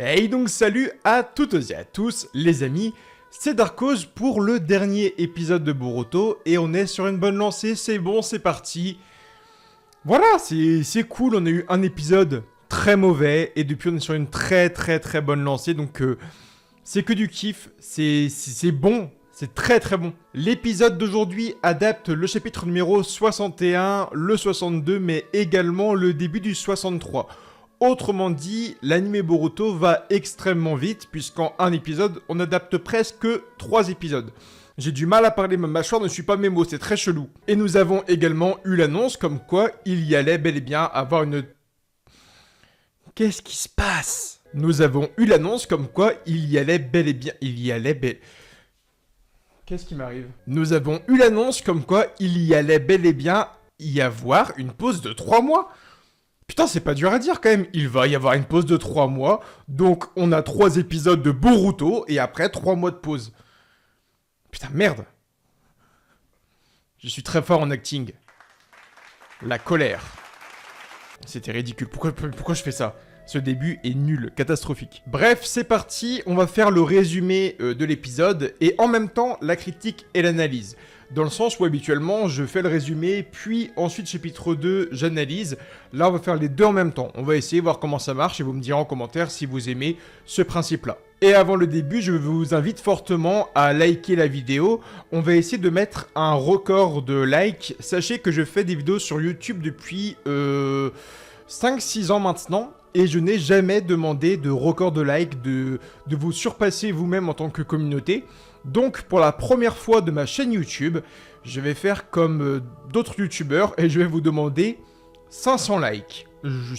Et donc salut à toutes et à tous les amis, c'est Darkos pour le dernier épisode de Boruto et on est sur une bonne lancée, c'est bon, c'est parti. Voilà, c'est cool, on a eu un épisode très mauvais et depuis on est sur une très bonne lancée donc c'est que du kiff, c'est bon, c'est très bon. L'épisode d'aujourd'hui adapte le chapitre numéro 61, le 62 mais également le début du 63. Autrement dit, l'anime Boruto va extrêmement vite, puisqu'en un épisode, on adapte presque 3 épisodes. J'ai du mal à parler, ma mâchoire ne suit pas mes mots, c'est très chelou. Et nous avons également eu l'annonce comme quoi il y allait bel et bien avoir une... Qu'est-ce qui se passe? Nous avons eu l'annonce comme quoi il y allait bel et bien... Qu'est-ce qui m'arrive? Nous avons eu l'annonce comme quoi il y allait bel et bien y avoir une pause de 3 mois. Putain, c'est pas dur à dire quand même, il va y avoir une pause de 3 mois, donc on a 3 épisodes de Boruto, et après 3 mois de pause. Putain, merde. Je suis très fort en acting. La colère. C'était ridicule, pourquoi je fais ça? Ce début est nul, catastrophique. Bref, c'est parti, on va faire le résumé de l'épisode, et en même temps, la critique et l'analyse. Dans le sens où habituellement, je fais le résumé, puis ensuite chapitre 2, j'analyse. Là, on va faire les deux en même temps. On va essayer, voir comment ça marche, et vous me direz en commentaire si vous aimez ce principe-là. Et avant le début, je vous invite fortement à liker la vidéo. On va essayer de mettre un record de likes. Sachez que je fais des vidéos sur YouTube depuis 5-6 ans maintenant. Et je n'ai jamais demandé de record de likes, de vous surpasser vous-même en tant que communauté. Donc, pour la première fois de ma chaîne YouTube, je vais faire comme d'autres youtubeurs et je vais vous demander 500 likes.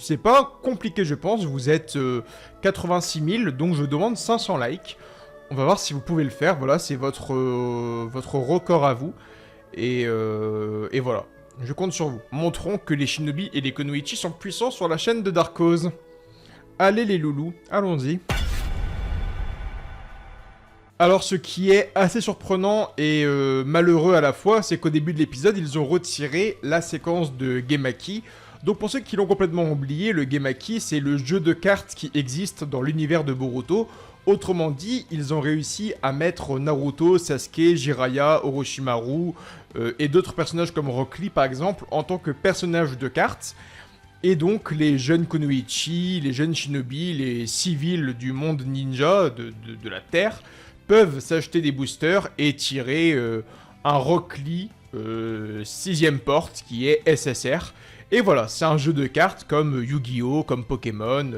C'est pas compliqué, je pense. Vous êtes 86 000, donc je demande 500 likes. On va voir si vous pouvez le faire. Voilà, c'est votre record à vous. Et voilà. Je compte sur vous. Montrons que les shinobi et les kunoichi sont puissants sur la chaîne de Darkos. Allez les loulous, allons-y. Alors ce qui est assez surprenant et malheureux à la fois, c'est qu'au début de l'épisode, ils ont retiré la séquence de Gemaki. Donc pour ceux qui l'ont complètement oublié, le Gemaki, c'est le jeu de cartes qui existe dans l'univers de Boruto. Autrement dit, ils ont réussi à mettre Naruto, Sasuke, Jiraiya, Orochimaru et d'autres personnages comme Rock Lee par exemple en tant que personnages de cartes. Et donc les jeunes kunoichi, les jeunes shinobi, les civils du monde ninja de la Terre peuvent s'acheter des boosters et tirer un Rock Lee 6ème porte qui est SSR. Et voilà, c'est un jeu de cartes comme Yu-Gi-Oh!, comme Pokémon,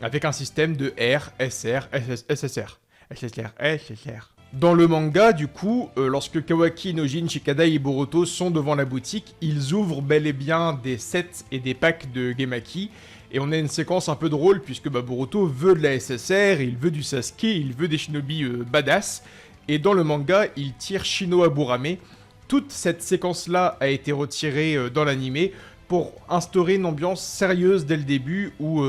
avec un système de R, SR, SSR. SSR. Dans le manga, du coup, lorsque Kawaki, Nojin, Shikada et Boruto sont devant la boutique, ils ouvrent bel et bien des sets et des packs de Gemaki. Et on a une séquence un peu drôle, puisque Boruto veut de la SSR, il veut du Sasuke, il veut des shinobi badass. Et dans le manga, il tire Shino Aburame. Toute cette séquence-là a été retirée dans l'anime pour instaurer une ambiance sérieuse dès le début, où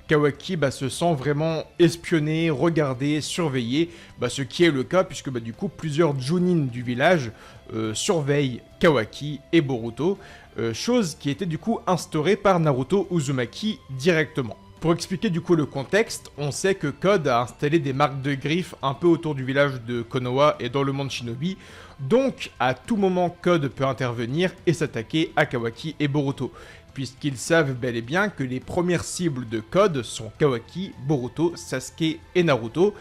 Kawaki se sent vraiment espionné, regardé, surveillé, ce qui est le cas puisque du coup plusieurs Chunin du village surveillent Kawaki et Boruto, chose qui était du coup instaurée par Naruto Uzumaki directement. Pour expliquer du coup le contexte, on sait que Code a installé des marques de griffes un peu autour du village de Konoha et dans le monde shinobi, donc à tout moment Code peut intervenir et s'attaquer à Kawaki et Boruto, puisqu'ils savent bel et bien que les premières cibles de Code sont Kawaki, Boruto, Sasuke et Naruto.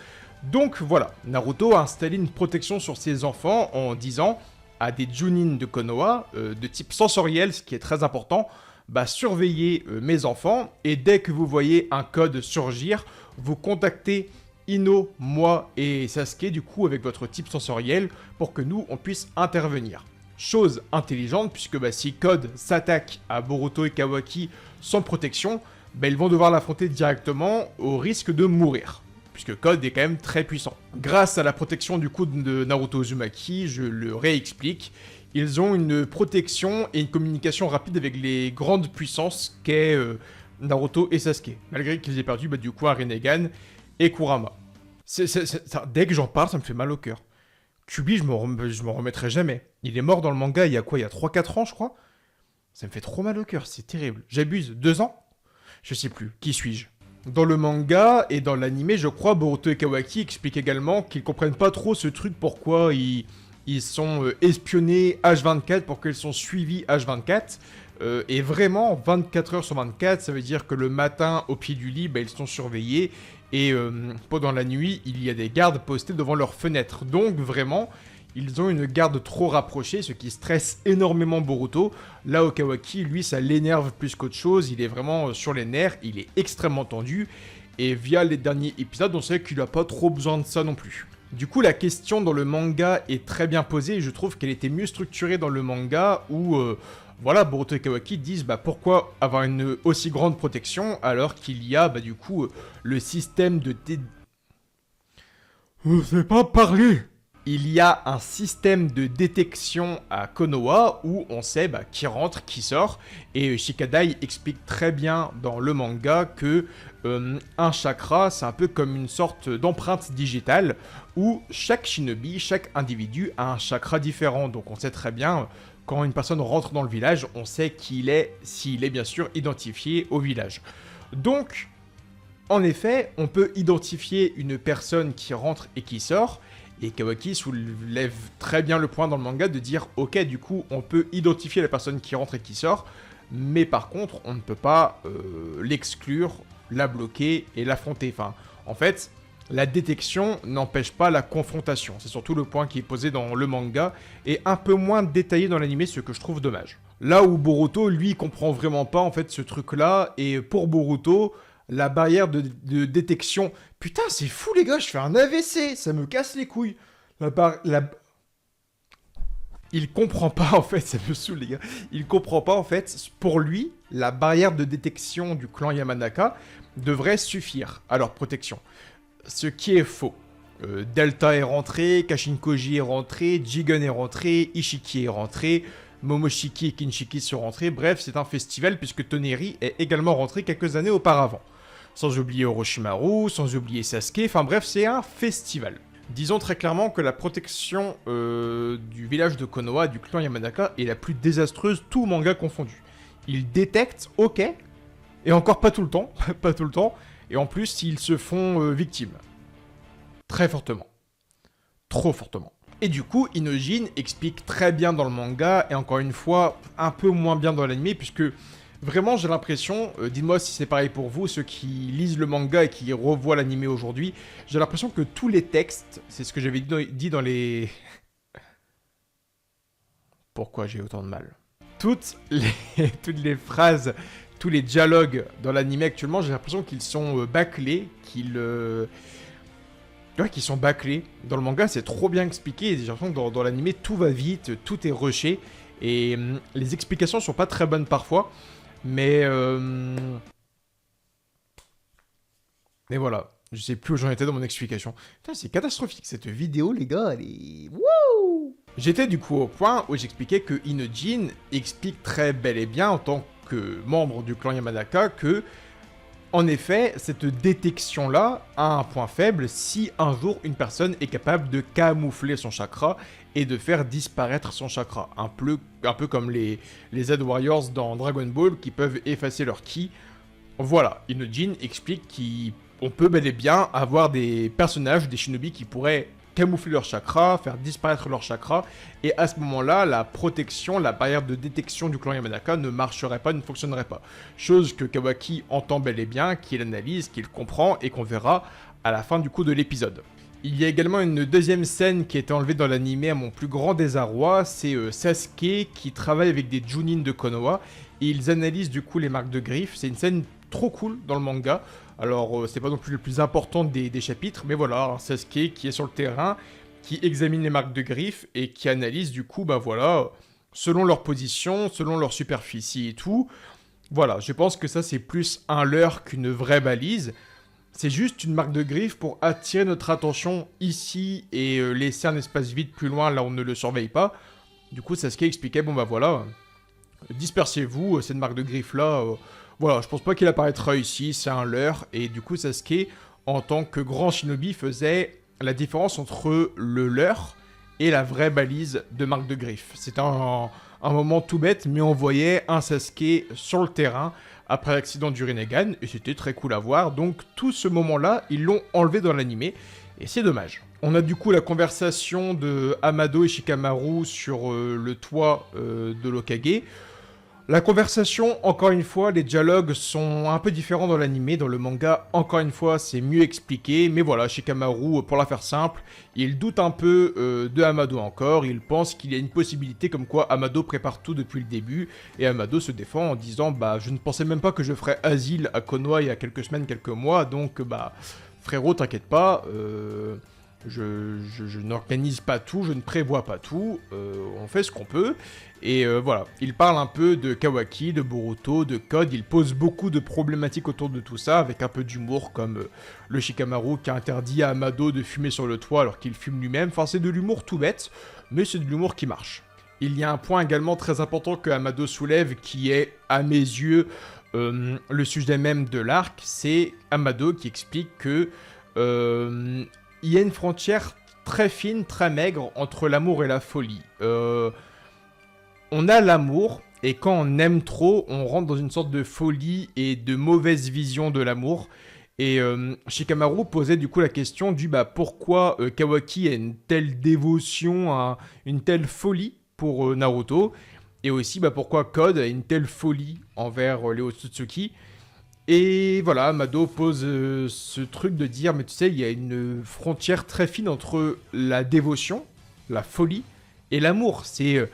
Donc voilà, Naruto a installé une protection sur ses enfants en disant à des Chunin de Konoha, de type sensoriel, ce qui est très important, surveillez mes enfants, et dès que vous voyez un code surgir, vous contactez Ino, moi et Sasuke, du coup, avec votre type sensoriel, pour que nous, on puisse intervenir. Chose intelligente, puisque si Code s'attaque à Boruto et Kawaki sans protection, ils vont devoir l'affronter directement au risque de mourir. Puisque Code est quand même très puissant. Grâce à la protection du coup de Naruto Uzumaki, je le réexplique, ils ont une protection et une communication rapide avec les grandes puissances qu'est Naruto et Sasuke. Malgré qu'ils aient perdu du coup un Rinnegan et Kurama. Dès que j'en parle, ça me fait mal au cœur. Kyuubi, je m'en remettrai jamais. Il est mort dans le manga il y a quoi? Il y a 3-4 ans, je crois. Ça me fait trop mal au cœur, c'est terrible. J'abuse. 2 ans? Je sais plus. Qui suis-je? Dans le manga et dans l'anime, je crois, Boruto et Kawaki expliquent également qu'ils comprennent pas trop ce truc, pourquoi ils sont espionnés H24, pourquoi ils sont suivis H24. Et vraiment, 24 heures sur 24, ça veut dire que le matin, au pied du lit, bah, ils sont surveillés. Et pendant la nuit, il y a des gardes postés devant leurs fenêtres. Donc vraiment, ils ont une garde trop rapprochée, ce qui stresse énormément Boruto. Là, Kawaki, lui, ça l'énerve plus qu'autre chose. Il est vraiment sur les nerfs, il est extrêmement tendu. Et via les derniers épisodes, on sait qu'il n'a pas trop besoin de ça non plus. Du coup, la question dans le manga est très bien posée. Je trouve qu'elle était mieux structurée dans le manga où... voilà, Boruto et Kawaki disent pourquoi avoir une aussi grande protection alors qu'il y a du coup le système de... Je sais pas parler. Il y a un système de détection à Konoha où on sait qui rentre, qui sort. Et Shikadai explique très bien dans le manga que un chakra, c'est un peu comme une sorte d'empreinte digitale où chaque shinobi, chaque individu a un chakra différent. Donc on sait très bien... Quand une personne rentre dans le village, on sait qui il est, s'il est bien sûr identifié au village. Donc, en effet, on peut identifier une personne qui rentre et qui sort, et Kawaki soulève très bien le point dans le manga de dire « Ok, du coup, on peut identifier la personne qui rentre et qui sort, mais par contre, on ne peut pas l'exclure, la bloquer et l'affronter. » Enfin, en fait... La détection n'empêche pas la confrontation. C'est surtout le point qui est posé dans le manga et un peu moins détaillé dans l'anime, ce que je trouve dommage. Là où Boruto, lui, comprend vraiment pas en fait ce truc-là. Et pour Boruto, la barrière de détection... Putain, c'est fou les gars, je fais un AVC, ça me casse les couilles. Il comprend pas en fait, ça me saoule les gars. Il comprend pas en fait, pour lui, la barrière de détection du clan Yamanaka devrait suffire à leur protection. Ce qui est faux. Delta est rentré, Kashinkoji est rentré, Jigen est rentré, Ishiki est rentré, Momoshiki et Kinshiki sont rentrés. Bref, c'est un festival puisque Toneri est également rentré quelques années auparavant. Sans oublier Orochimaru, sans oublier Sasuke, enfin bref, c'est un festival. Disons très clairement que la protection du village de Konoha, du clan Yamanaka, est la plus désastreuse, tout manga confondu. Ils détectent, ok, et encore pas tout le temps, pas tout le temps, et en plus, ils se font victimes. Très fortement. Trop fortement. Et du coup, Inojin explique très bien dans le manga, et encore une fois, un peu moins bien dans l'anime, puisque vraiment, j'ai l'impression, dites-moi si c'est pareil pour vous, ceux qui lisent le manga et qui revoient l'anime aujourd'hui, j'ai l'impression que tous les textes, c'est ce que j'avais dit dans les... Pourquoi j'ai autant de mal? Toutes les phrases... Tous les dialogues dans l'anime actuellement, j'ai l'impression qu'ils sont bâclés, qu'ils sont bâclés. Dans le manga, c'est trop bien expliqué, et j'ai l'impression que dans l'anime, tout va vite, tout est rushé, et les explications sont pas très bonnes parfois, mais voilà, je sais plus où j'en étais dans mon explication. Putain, c'est catastrophique cette vidéo, les gars, elle est... Wouh! J'étais du coup au point où j'expliquais que Inojin explique très bel et bien en tant que membre du clan Yamanaka que, en effet, cette détection-là a un point faible si un jour une personne est capable de camoufler son chakra et de faire disparaître son chakra. Un peu comme les Z-Warriors dans Dragon Ball qui peuvent effacer leur ki. Voilà, Inojin explique qu'on peut bel et bien avoir des personnages, des shinobi qui pourraient camoufler leur chakra, faire disparaître leur chakra, et à ce moment-là, la protection, la barrière de détection du clan Yamanaka ne marcherait pas, ne fonctionnerait pas. Chose que Kawaki entend bel et bien, qu'il analyse, qu'il comprend, et qu'on verra à la fin du coup de l'épisode. Il y a également une deuxième scène qui a été enlevée dans l'anime à mon plus grand désarroi, c'est Sasuke qui travaille avec des Junin de Konoha, et ils analysent du coup les marques de griffes. C'est une scène trop cool dans le manga. Alors, c'est pas non plus le plus important des chapitres, mais voilà, Sasuke qui est sur le terrain, qui examine les marques de griffes et qui analyse du coup, voilà, selon leur position, selon leur superficie et tout. Voilà, je pense que ça c'est plus un leurre qu'une vraie balise. C'est juste une marque de griffe pour attirer notre attention ici et laisser un espace vide plus loin là où on ne le surveille pas. Du coup, Sasuke expliquait, voilà, dispersez-vous, cette marque de griffe là... Voilà, je pense pas qu'il apparaîtra ici, c'est un leurre, et du coup Sasuke, en tant que grand shinobi, faisait la différence entre le leurre et la vraie balise de marque de griffe. C'était un moment tout bête, mais on voyait un Sasuke sur le terrain après l'accident du Rinnegan, et c'était très cool à voir, donc tout ce moment-là, ils l'ont enlevé dans l'animé, et c'est dommage. On a du coup la conversation de Amado et Shikamaru sur le toit de l'Hokage. La conversation, encore une fois, les dialogues sont un peu différents dans l'anime. Dans le manga, encore une fois, c'est mieux expliqué. Mais voilà, Shikamaru, pour la faire simple, il doute un peu de Amado encore. Il pense qu'il y a une possibilité comme quoi Amado prépare tout depuis le début. Et Amado se défend en disant « Bah, je ne pensais même pas que je ferais asile à Konoha il y a quelques semaines, quelques mois. Donc, bah, frérot, t'inquiète pas. Je n'organise pas tout, je ne prévois pas tout. On fait ce qu'on peut. » Et voilà, il parle un peu de Kawaki, de Boruto, de Code, il pose beaucoup de problématiques autour de tout ça, avec un peu d'humour comme le Shikamaru qui a interdit à Amado de fumer sur le toit alors qu'il fume lui-même. Enfin, c'est de l'humour tout bête, mais c'est de l'humour qui marche. Il y a un point également très important que Amado soulève qui est, à mes yeux, le sujet même de l'arc, c'est Amado qui explique que il y a une frontière très fine, très maigre entre l'amour et la folie. On a l'amour, et quand on aime trop, on rentre dans une sorte de folie et de mauvaise vision de l'amour. Et Shikamaru posait du coup la question du pourquoi Kawaki a une telle dévotion, une telle folie pour Naruto, et aussi pourquoi Code a une telle folie envers les Otsutsuki. Et voilà, Amado pose ce truc de dire, mais tu sais, il y a une frontière très fine entre la dévotion, la folie, et l'amour. C'est...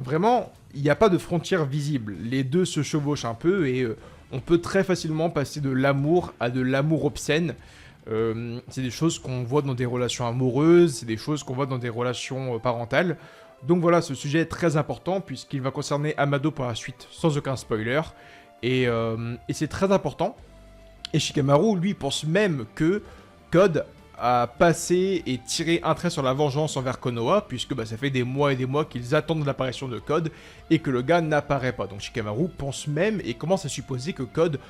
Vraiment, il n'y a pas de frontière visible. Les deux se chevauchent un peu et on peut très facilement passer de l'amour à de l'amour obscène. C'est des choses qu'on voit dans des relations amoureuses, c'est des choses qu'on voit dans des relations parentales. Donc voilà, ce sujet est très important puisqu'il va concerner Amado par la suite, sans aucun spoiler. Et c'est très important. Et Shikamaru, lui, pense même que Code a passé et tiré un trait sur la vengeance envers Konoha, puisque ça fait des mois et des mois qu'ils attendent l'apparition de Code, et que le gars n'apparaît pas. Donc Shikamaru pense même et commence à supposer que Code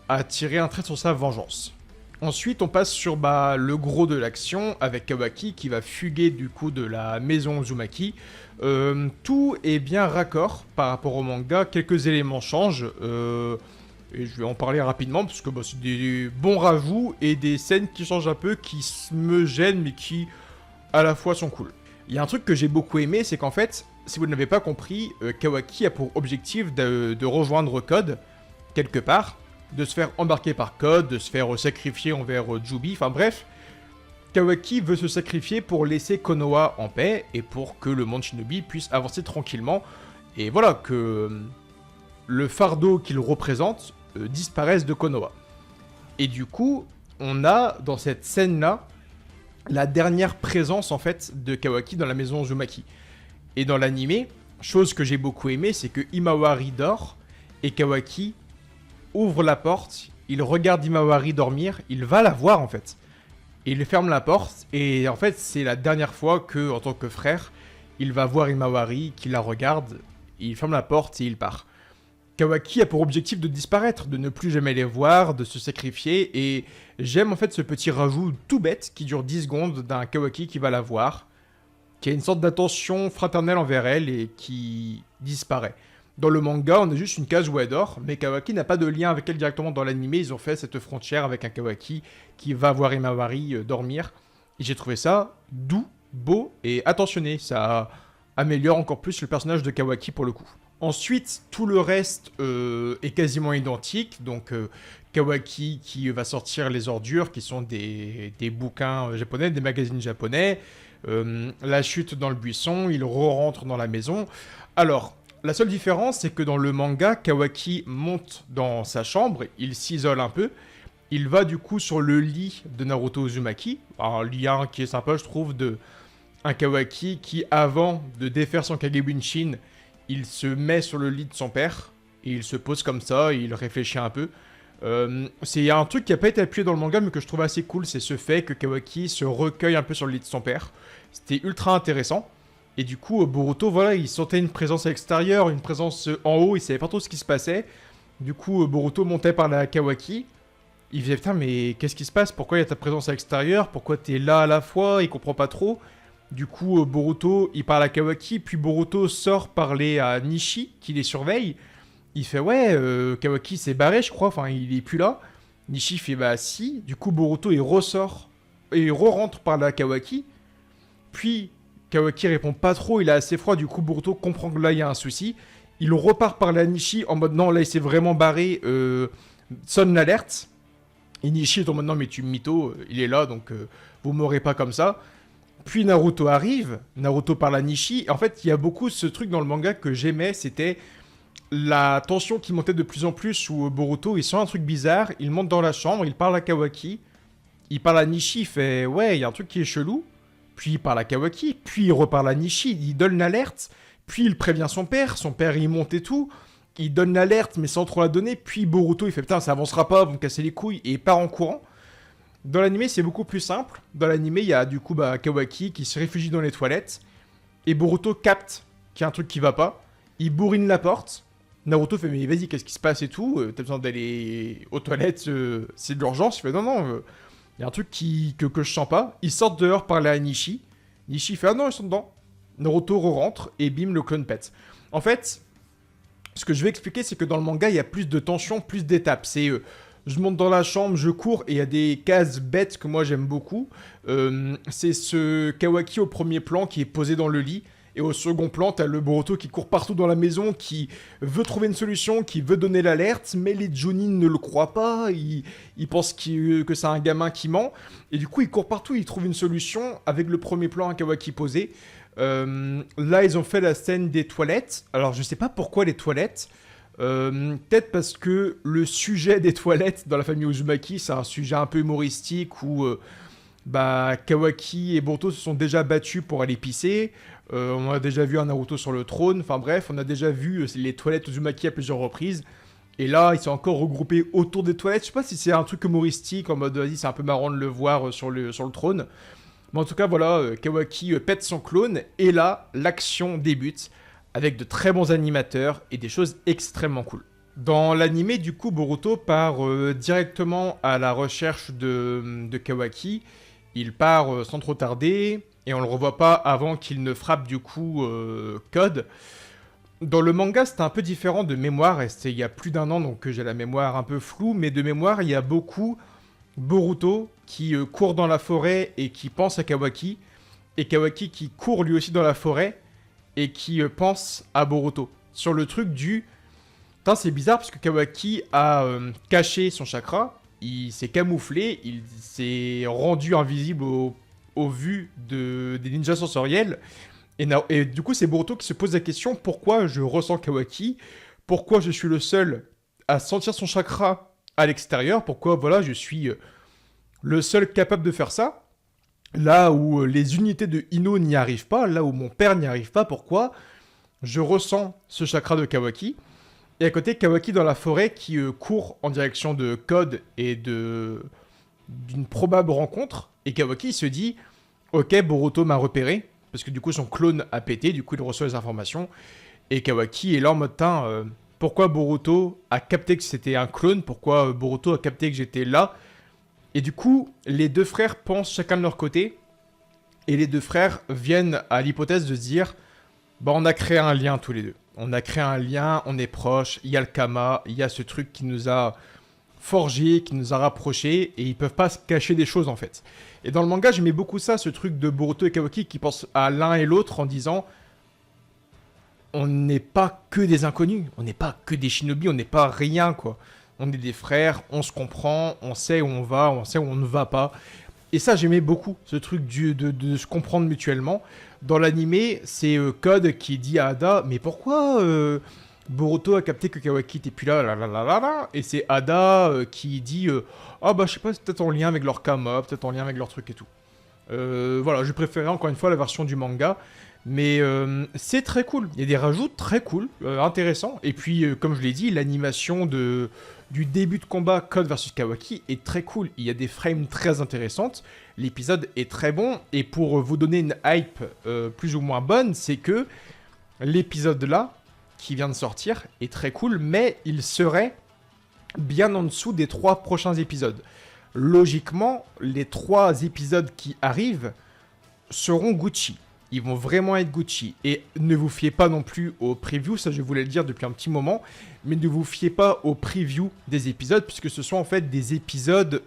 a tiré un trait sur sa vengeance. Ensuite, on passe sur le gros de l'action, avec Kawaki qui va fuguer du coup de la maison Uzumaki. Tout est bien raccord par rapport au manga, quelques éléments changent, et je vais en parler rapidement, parce que c'est des bons rajouts et des scènes qui changent un peu, qui me gênent, mais qui, à la fois, sont cool. Il y a un truc que j'ai beaucoup aimé, c'est qu'en fait, si vous ne l'avez pas compris, Kawaki a pour objectif de rejoindre Code, quelque part, de se faire embarquer par Code, de se faire sacrifier envers Jubi, enfin bref. Kawaki veut se sacrifier pour laisser Konoha en paix, et pour que le monde Shinobi puisse avancer tranquillement, et voilà, que le fardeau qu'il représente disparaissent de Konoha. Et du coup, on a dans cette scène-là la dernière présence en fait de Kawaki dans la maison Uzumaki. Et dans l'anime, chose que j'ai beaucoup aimé, c'est que Himawari dort et Kawaki ouvre la porte, il regarde Himawari dormir, il va la voir en fait. Et il ferme la porte et en fait c'est la dernière fois que, en tant que frère, il va voir Himawari, qu'il la regarde, il ferme la porte et il part. Kawaki a pour objectif de disparaître, de ne plus jamais les voir, de se sacrifier, et j'aime en fait ce petit rajout tout bête qui dure 10 secondes d'un Kawaki qui va la voir, qui a une sorte d'attention fraternelle envers elle et qui disparaît. Dans le manga, on a juste une case où elle dort, mais Kawaki n'a pas de lien avec elle directement dans l'anime, ils ont fait cette frontière avec un Kawaki qui va voir Himawari dormir, et j'ai trouvé ça doux, beau et attentionné, ça améliore encore plus le personnage de Kawaki pour le coup. Ensuite, tout le reste est quasiment identique. Donc, Kawaki qui va sortir les ordures, qui sont des bouquins japonais, des magazines japonais. La chute dans le buisson, il re-rentre dans la maison. Alors, la seule différence, c'est que dans le manga, Kawaki monte dans sa chambre, il s'isole un peu. Il va du coup sur le lit de Naruto Uzumaki. Un lien qui est sympa, je trouve, de un Kawaki qui, avant de défaire son Kagebunshin, il se met sur le lit de son père, et il se pose comme ça, et il réfléchit un peu. C'est un truc qui n'a pas été appuyé dans le manga, mais que je trouve assez cool, c'est ce fait que Kawaki se recueille un peu sur le lit de son père. C'était ultra intéressant. Et du coup, Boruto, voilà, il sentait une présence à l'extérieur, une présence en haut, il savait pas trop ce qui se passait. Du coup, Boruto montait par la Kawaki. Il faisait, putain, mais qu'est-ce qui se passe? Pourquoi il y a ta présence à l'extérieur? Pourquoi t'es là à la fois? Il comprend pas trop. Du coup, Boruto, il parle à Kawaki, puis Boruto sort parler à Nishi, qui les surveille. Il fait ouais, Kawaki s'est barré, je crois, enfin il est plus là. Nishi fait bah si. Du coup, Boruto il ressort et il re-rentre par la Kawaki. Puis Kawaki répond pas trop, il est assez froid. Du coup, Boruto comprend que là il y a un souci. Il repart par la Nishi en mode non, là il s'est vraiment barré, sonne l'alerte. Et Nishi est en mode non, mais tu mytho, il est là donc vous m'aurez pas comme ça. Puis Naruto arrive, Naruto parle à Nishi. En fait, il y a beaucoup ce truc dans le manga que j'aimais, c'était la tension qui montait de plus en plus où Boruto, il sent un truc bizarre, il monte dans la chambre, il parle à Kawaki, il parle à Nishi, il fait ouais, il y a un truc qui est chelou. Puis il parle à Kawaki, puis il reparle à Nishi, il donne l'alerte, puis il prévient son père il monte et tout. Il donne l'alerte mais sans trop la donner, puis Boruto il fait putain ça avancera pas, vous me cassez les couilles, et il part en courant. Dans l'anime, c'est beaucoup plus simple. Dans l'anime, il y a du coup Kawaki qui se réfugie dans les toilettes. Et Boruto capte qu'il y a un truc qui va pas. Il bourrine la porte. Naruto fait mais vas-y, qu'est-ce qui se passe et tout, t'as besoin d'aller aux toilettes, c'est de l'urgence. Il fait non, il y a un truc que je sens pas. Ils sortent dehors parler à Nishi. Nishi fait ah non, ils sont dedans. Naruto re-rentre et bim, le clone pète. En fait, ce que je vais expliquer, c'est que dans le manga, il y a plus de tension, plus d'étapes. C'est je monte dans la chambre, je cours, et il y a des cases bêtes que moi j'aime beaucoup. C'est ce Kawaki au premier plan qui est posé dans le lit, et au second plan, t'as le Boruto qui court partout dans la maison, qui veut trouver une solution, qui veut donner l'alerte, mais les Jonin ne le croient pas, ils pensent que c'est un gamin qui ment, et du coup il court partout, il trouve une solution avec le premier plan à Kawaki posé. Là, ils ont fait la scène des toilettes. Alors, je sais pas pourquoi les toilettes. Peut-être parce que le sujet des toilettes dans la famille Uzumaki, c'est un sujet un peu humoristique où Kawaki et Boruto se sont déjà battus pour aller pisser. On a déjà vu un Naruto sur le trône. Enfin bref, on a déjà vu les toilettes Uzumaki à plusieurs reprises. Et là, ils sont encore regroupés autour des toilettes. Je sais pas si c'est un truc humoristique en mode vas-y, c'est un peu marrant de le voir sur le trône. Mais en tout cas, voilà, Kawaki pète son clone, et là, l'action débute, avec de très bons animateurs et des choses extrêmement cool. Dans l'anime, du coup, Boruto part directement à la recherche de Kawaki. Il part sans trop tarder, et on le revoit pas avant qu'il ne frappe, du coup, Code. Dans le manga, c'était un peu différent de mémoire, et c'était il y a plus d'1 an, donc j'ai la mémoire un peu floue, mais de mémoire, il y a beaucoup Boruto qui court dans la forêt et qui pense à Kawaki, et Kawaki qui court lui aussi dans la forêt et qui pense à Boruto. Sur le truc du... Putain, c'est bizarre parce que Kawaki a caché son chakra, il s'est camouflé, il s'est rendu invisible aux vues des ninjas sensoriels, et du coup c'est Boruto qui se pose la question, pourquoi je ressens Kawaki, pourquoi je suis le seul à sentir son chakra à l'extérieur, pourquoi voilà je suis le seul capable de faire ça, là où les unités de Ino n'y arrivent pas, là où mon père n'y arrive pas, pourquoi je ressens ce chakra de Kawaki. Et à côté, Kawaki dans la forêt qui court en direction de Code et d'une probable rencontre, et Kawaki se dit ok, Boruto m'a repéré, parce que du coup son clone a pété, du coup il reçoit les informations, et Kawaki est là en mode pourquoi Boruto a capté que c'était un clone, pourquoi Boruto a capté que j'étais là. Et du coup, les deux frères pensent chacun de leur côté, et les deux frères viennent à l'hypothèse de se dire on a créé un lien tous les deux. On a créé un lien, on est proches, il y a le Kama, il y a ce truc qui nous a forgé, qui nous a rapprochés, et ils peuvent pas se cacher des choses en fait. Et dans le manga, j'aimais beaucoup ça, ce truc de Boruto et Kawaki qui pensent à l'un et l'autre en disant on n'est pas que des inconnus, on n'est pas que des shinobi, on n'est pas rien quoi. On est des frères, on se comprend, on sait où on va, on sait où on ne va pas. Et ça, j'aimais beaucoup, ce truc de se comprendre mutuellement. Dans l'anime, c'est Code qui dit à Ada, mais pourquoi Boruto a capté que Kawaki n'était plus là, et c'est Ada qui dit, je sais pas, c'est peut-être en lien avec leur Kama, peut-être en lien avec leur truc et tout. Voilà, je préférais encore une fois la version du manga. Mais c'est très cool, il y a des rajouts très cool, intéressants. Et puis, comme je l'ai dit, l'animation du début de combat Code versus Kawaki est très cool. Il y a des frames très intéressantes, l'épisode est très bon. Et pour vous donner une hype plus ou moins bonne, c'est que l'épisode là, qui vient de sortir, est très cool, mais il serait bien en dessous des 3 prochains épisodes. Logiquement, les 3 épisodes qui arrivent seront Gucci. ils vont vraiment être Gucci. Et ne vous fiez pas non plus aux previews, ça je voulais le dire depuis un petit moment, mais ne vous fiez pas aux previews des épisodes, puisque ce sont en fait des épisodes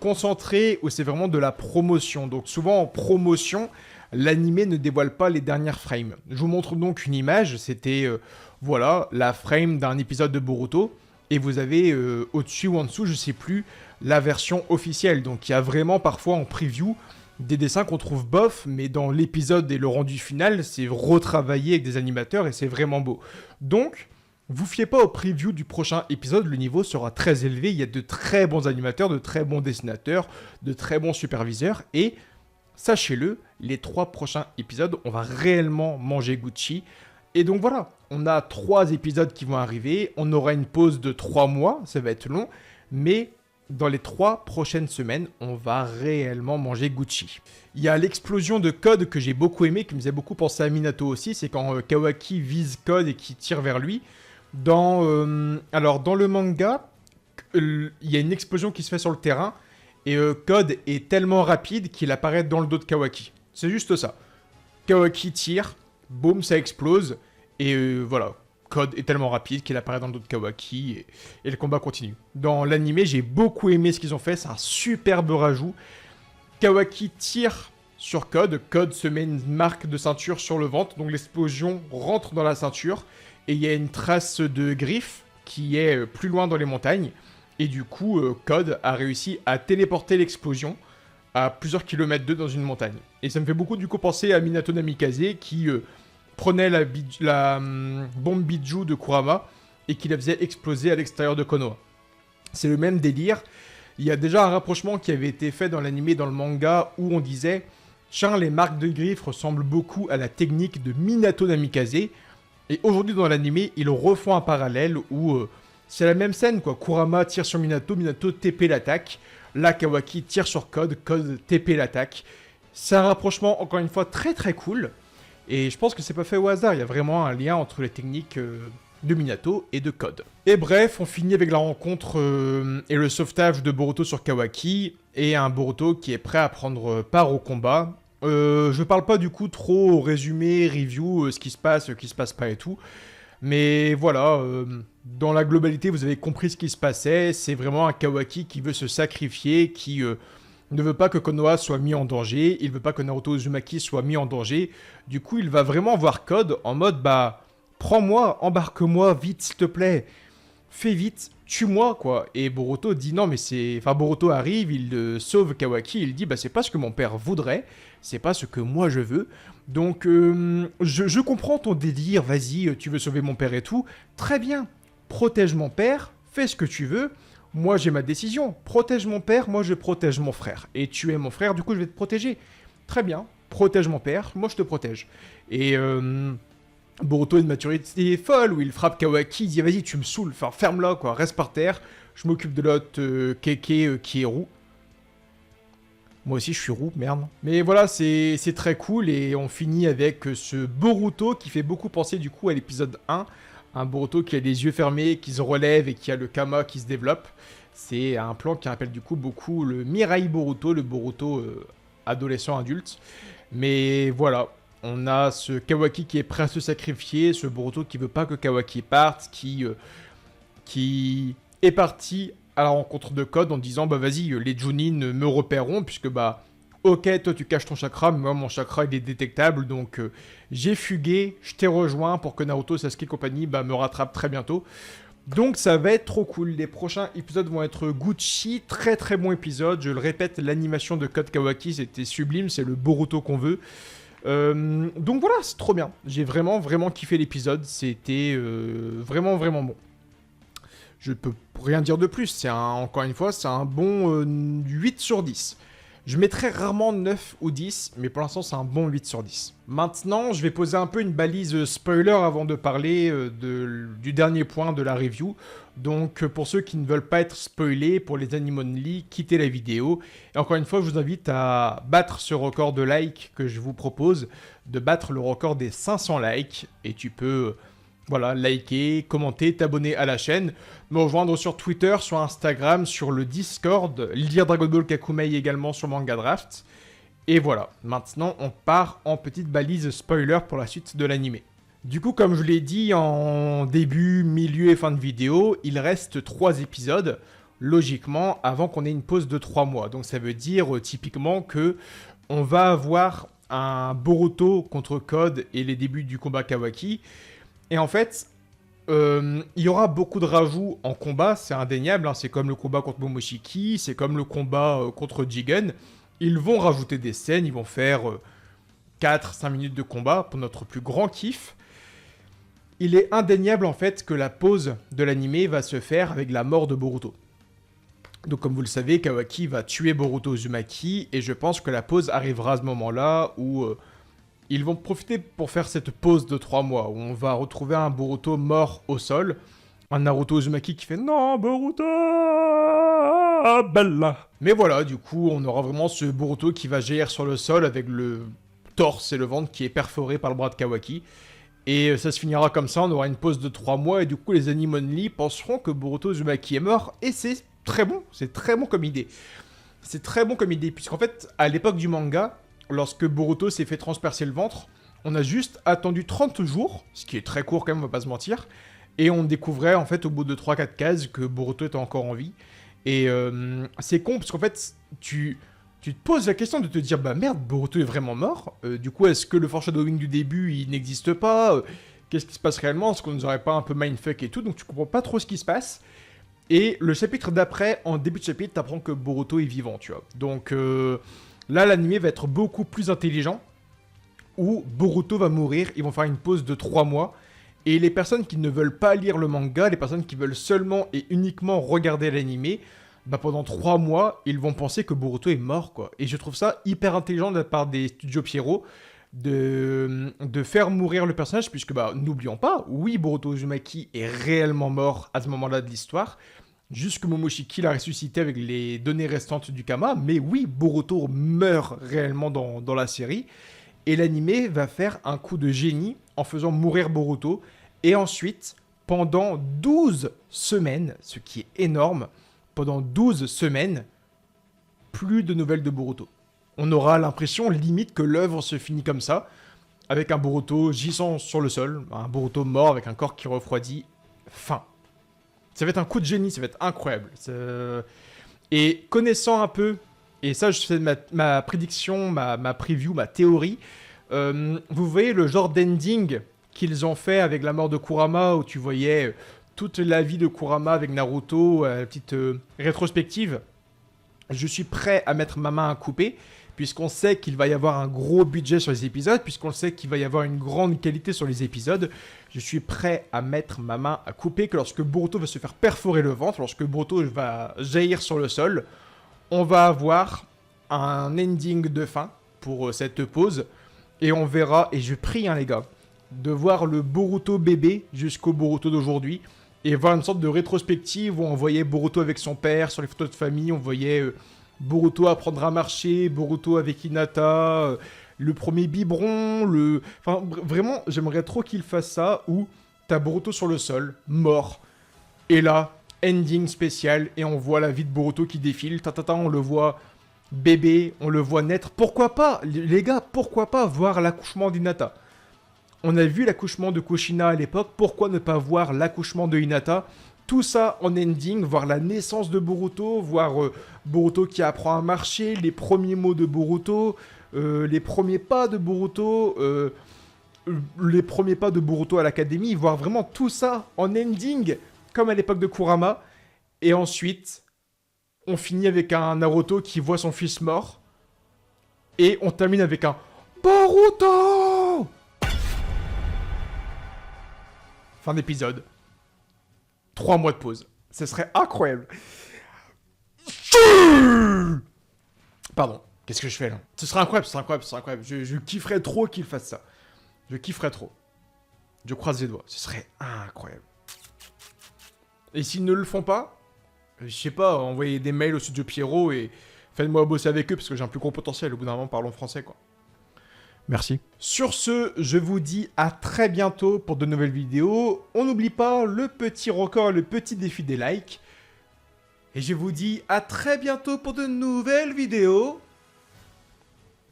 concentrés où c'est vraiment de la promotion. Donc souvent en promotion, l'animé ne dévoile pas les dernières frames. Je vous montre donc une image, c'était voilà, la frame d'un épisode de Boruto, et vous avez au-dessus ou en dessous, je sais plus, la version officielle. Donc il y a vraiment parfois en preview des dessins qu'on trouve bof, mais dans l'épisode et le rendu final, c'est retravaillé avec des animateurs et c'est vraiment beau. Donc, vous fiez pas au preview du prochain épisode, le niveau sera très élevé, il y a de très bons animateurs, de très bons dessinateurs, de très bons superviseurs, et sachez-le, les 3 prochains épisodes, on va réellement manger Gucci. Et donc voilà, on a 3 épisodes qui vont arriver, on aura une pause de 3 mois, ça va être long, mais dans les 3 prochaines semaines, on va réellement manger Gucci. Il y a l'explosion de Code que j'ai beaucoup aimé, qui me faisait beaucoup penser à Minato aussi, c'est quand Kawaki vise Code et qui tire vers lui. Alors, dans le manga, il y a une explosion qui se fait sur le terrain, et Code est tellement rapide qu'il apparaît dans le dos de Kawaki. C'est juste ça. Kawaki tire, boum, ça explose, et voilà. Code est tellement rapide qu'il apparaît dans le dos de Kawaki et le combat continue. Dans l'animé, j'ai beaucoup aimé ce qu'ils ont fait, c'est un superbe rajout. Kawaki tire sur Code, Code se met une marque de ceinture sur le ventre, donc l'explosion rentre dans la ceinture, et il y a une trace de griffe qui est plus loin dans les montagnes, et du coup, Code a réussi à téléporter l'explosion à plusieurs kilomètres d'eux dans une montagne. Et ça me fait beaucoup du coup penser à Minato Namikaze qui prenait la bombe Biju de Kurama et qui la faisait exploser à l'extérieur de Konoha. C'est le même délire. Il y a déjà un rapprochement qui avait été fait dans l'anime et dans le manga où on disait « Tiens, les marques de griffes ressemblent beaucoup à la technique de Minato Namikaze ». Et aujourd'hui dans l'anime, ils refont un parallèle où c'est la même scène, quoi. Kurama tire sur Minato, Minato TP l'attaque. Là, Kawaki tire sur Code, Code TP l'attaque. C'est un rapprochement, encore une fois, très très cool. Et je pense que c'est pas fait au hasard, il y a vraiment un lien entre les techniques de Minato et de Code. Et bref, on finit avec la rencontre et le sauvetage de Boruto sur Kawaki, et un Boruto qui est prêt à prendre part au combat. Je parle pas du coup trop au résumé, review, ce qui se passe pas et tout. Mais voilà, dans la globalité, vous avez compris ce qui se passait. C'est vraiment un Kawaki qui veut se sacrifier, qui ne veut pas que Konoha soit mis en danger, il veut pas que Naruto Uzumaki soit mis en danger. Du coup, il va vraiment voir Code en mode, bah, prends-moi, embarque-moi, vite, s'il te plaît. Fais vite, tue-moi, quoi. Et Boruto dit non, mais c'est... Enfin, Boruto arrive, il sauve Kawaki, il dit, bah, c'est pas ce que mon père voudrait, c'est pas ce que moi je veux. Donc, je comprends ton délire, vas-y, tu veux sauver mon père et tout. Très bien, protège mon père, fais ce que tu veux. Moi, j'ai ma décision. Protège mon père, moi, je protège mon frère. Et tu es mon frère, du coup, je vais te protéger. Très bien. Protège mon père, moi, je te protège. Et Boruto a une maturité folle, où il frappe Kawaki, il dit, vas-y, tu me saoules. Enfin, ferme-la, quoi. Reste par terre. Je m'occupe de l'autre Keke qui est roux. Moi aussi, je suis roux, merde. Mais voilà, c'est très cool. Et on finit avec ce Boruto qui fait beaucoup penser, du coup, à l'épisode 1. Un Boruto qui a les yeux fermés, qui se relève et qui a le Kama qui se développe. C'est un plan qui rappelle du coup beaucoup le Mirai Boruto, le Boruto adolescent-adulte. Mais voilà, on a ce Kawaki qui est prêt à se sacrifier, ce Boruto qui veut pas que Kawaki parte, qui est parti à la rencontre de Code en disant bah vas-y, les Chunin me repéreront puisque bah ok, toi tu caches ton chakra, mais moi mon chakra il est détectable, donc j'ai fugué, je t'ai rejoint pour que Naruto, Sasuke et compagnie me rattrape très bientôt. Donc ça va être trop cool, les prochains épisodes vont être Gucci, très très bon épisode, je le répète, l'animation de Code Kawaki c'était sublime, c'est le Boruto qu'on veut. Donc voilà, c'est trop bien, j'ai vraiment vraiment kiffé l'épisode, c'était vraiment vraiment bon. Je peux rien dire de plus, encore une fois, c'est un bon 8 sur 10. Je mettrais rarement 9 ou 10, mais pour l'instant, c'est un bon 8 sur 10. Maintenant, je vais poser un peu une balise spoiler avant de parler du dernier point de la review. Donc, pour ceux qui ne veulent pas être spoilés, pour les Animonly, quittez la vidéo. Et encore une fois, je vous invite à battre ce record de likes que je vous propose, de battre le record des 500 likes. Et tu peux... Voilà, liker, commenter, t'abonner à la chaîne, me rejoindre sur Twitter, sur Instagram, sur le Discord, lire Dragon Ball Kakumei également sur Manga Draft. Et voilà, maintenant on part en petite balise spoiler pour la suite de l'animé. Du coup, comme je l'ai dit en début, milieu et fin de vidéo, il reste 3 épisodes, logiquement, avant qu'on ait une pause de 3 mois. Donc ça veut dire typiquement que on va avoir un Boruto contre Code et les débuts du combat Kawaki. Et en fait, il y aura beaucoup de rajouts en combat, c'est indéniable, hein, c'est comme le combat contre Momoshiki, c'est comme le combat contre Jigen. Ils vont rajouter des scènes, ils vont faire 4-5 minutes de combat pour notre plus grand kiff. Il est indéniable en fait que la pause de l'animé va se faire avec la mort de Boruto. Donc comme vous le savez, Kawaki va tuer Boruto Uzumaki et je pense que la pause arrivera à ce moment-là où ils vont profiter pour faire cette pause de 3 mois où on va retrouver un Boruto mort au sol, un Naruto Uzumaki qui fait non Boruto bella. Mais voilà, du coup on aura vraiment ce Boruto qui va jaillir sur le sol avec le torse et le ventre qui est perforé par le bras de Kawaki. Et ça se finira comme ça, on aura une pause de 3 mois et du coup les Anime Only penseront que Boruto Uzumaki est mort et c'est très bon comme idée. C'est très bon comme idée puisqu'en fait à l'époque du manga, lorsque Boruto s'est fait transpercer le ventre, on a juste attendu 30 jours, ce qui est très court quand même, on va pas se mentir, et on découvrait en fait au bout de 3-4 cases que Boruto était encore en vie. Et c'est con parce qu'en fait tu te poses la question de te dire, bah merde, Boruto est vraiment mort. Du coup, est-ce que le foreshadowing du début, il n'existe pas? Qu'est-ce qui se passe réellement? Est-ce qu'on nous aurait pas un peu mindfuck et tout? Donc tu comprends pas trop ce qui se passe. Et le chapitre d'après, en début de chapitre, t'apprends que Boruto est vivant, tu vois. Donc là, l'animé va être beaucoup plus intelligent, où Boruto va mourir, ils vont faire une pause de 3 mois. Et les personnes qui ne veulent pas lire le manga, les personnes qui veulent seulement et uniquement regarder l'animé, bah pendant 3 mois, ils vont penser que Boruto est mort, quoi. Et je trouve ça hyper intelligent de la part des studios Pierrot de faire mourir le personnage, puisque, bah, n'oublions pas, oui, Boruto Uzumaki est réellement mort à ce moment-là de l'histoire, juste que Momoshiki l'a ressuscité avec les données restantes du Kama, mais oui, Boruto meurt réellement dans la série, et l'animé va faire un coup de génie en faisant mourir Boruto, et ensuite, pendant 12 semaines, ce qui est énorme, pendant 12 semaines, plus de nouvelles de Boruto. On aura l'impression limite que l'œuvre se finit comme ça, avec un Boruto gisant sur le sol, un Boruto mort avec un corps qui refroidit. Fin. Ça va être un coup de génie, ça va être incroyable. Et connaissant un peu, et ça je fais ma prédiction, ma preview, ma théorie, vous voyez le genre d'ending qu'ils ont fait avec la mort de Kurama, où tu voyais toute la vie de Kurama avec Naruto, petite rétrospective. Je suis prêt à mettre ma main à couper, puisqu'on sait qu'il va y avoir un gros budget sur les épisodes, puisqu'on sait qu'il va y avoir une grande qualité sur les épisodes. Je suis prêt à mettre ma main à couper, que lorsque Boruto va se faire perforer le ventre, lorsque Boruto va jaillir sur le sol, on va avoir un ending de fin pour cette pause, et on verra, et je prie hein, les gars, de voir le Boruto bébé jusqu'au Boruto d'aujourd'hui, et voir une sorte de rétrospective où on voyait Boruto avec son père sur les photos de famille, on voyait Boruto apprendre à marcher, Boruto avec Hinata, le premier biberon, Enfin, vraiment, j'aimerais trop qu'il fasse ça, où t'as Boruto sur le sol, mort, et là, ending spécial, et on voit la vie de Boruto qui défile, on le voit bébé, on le voit naître. Pourquoi pas, les gars, pourquoi pas voir l'accouchement d'Hinata? On a vu l'accouchement de Kushina à l'époque, pourquoi ne pas voir l'accouchement de Hinata? Tout ça en ending, voir la naissance de Boruto, voir Boruto qui apprend à marcher, les premiers mots de Boruto, les premiers pas de Boruto, les premiers pas de Boruto à l'académie, voir vraiment tout ça en ending, comme à l'époque de Kurama. Et ensuite, on finit avec un Naruto qui voit son fils mort. Et on termine avec un Boruto! Fin d'épisode. 3 mois de pause. Ce serait incroyable. Pardon. Qu'est-ce que je fais là? Ce serait incroyable, ce serait incroyable, ce serait incroyable. Je kifferais trop qu'il fasse ça. Je kifferais trop. Je croise les doigts. Ce serait incroyable. Et s'ils ne le font pas, je sais pas, envoyez des mails au studio Pierrot et faites-moi bosser avec eux parce que j'ai un plus gros potentiel. Au bout d'un moment, parlons français quoi. Merci. Sur ce, je vous dis à très bientôt pour de nouvelles vidéos. On n'oublie pas le petit record, le petit défi des likes. Et je vous dis à très bientôt pour de nouvelles vidéos.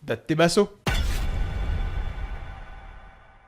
Datte Basso.